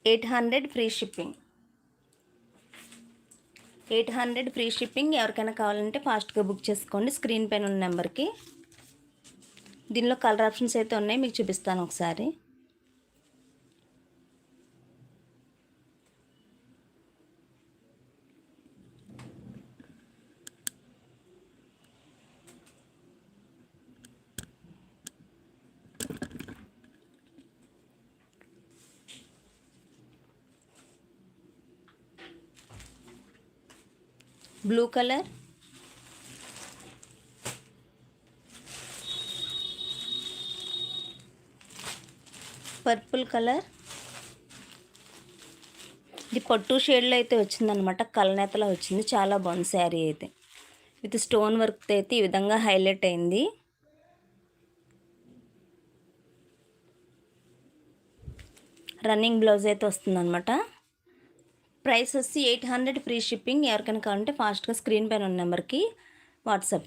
800 free shipping. 800 free shipping. ఎవరికైనా కావాలంటే ఫాస్ట్గా బుక్ చేసుకోండి స్క్రీన్ పైన ఉన్న నెంబర్కి. దీనిలో కలర్ ఆప్షన్స్ అయితే ఉన్నాయి, మీకు చూపిస్తాను ఒకసారి. బ్లూ కలర్, పర్పుల్ కలర్, ఇది పట్టు షేడ్లో అయితే వచ్చిందనమాట, కలనేతలో వచ్చింది. చాలా బాగుంది శారీ అయితే. విత్ స్టోన్ వర్క్ అయితే ఈ విధంగా హైలైట్ అయింది. రన్నింగ్ బ్లౌజ్ అయితే వస్తుందన్నమాట. ప్రైస్ వచ్చి 800 ఫ్రీ షిప్పింగ్. ఎవరికైనా కావాలంటే ఫాస్ట్గా స్క్రీన్ పైన ఉన్న నెంబర్కి వాట్సాప్ చేయండి.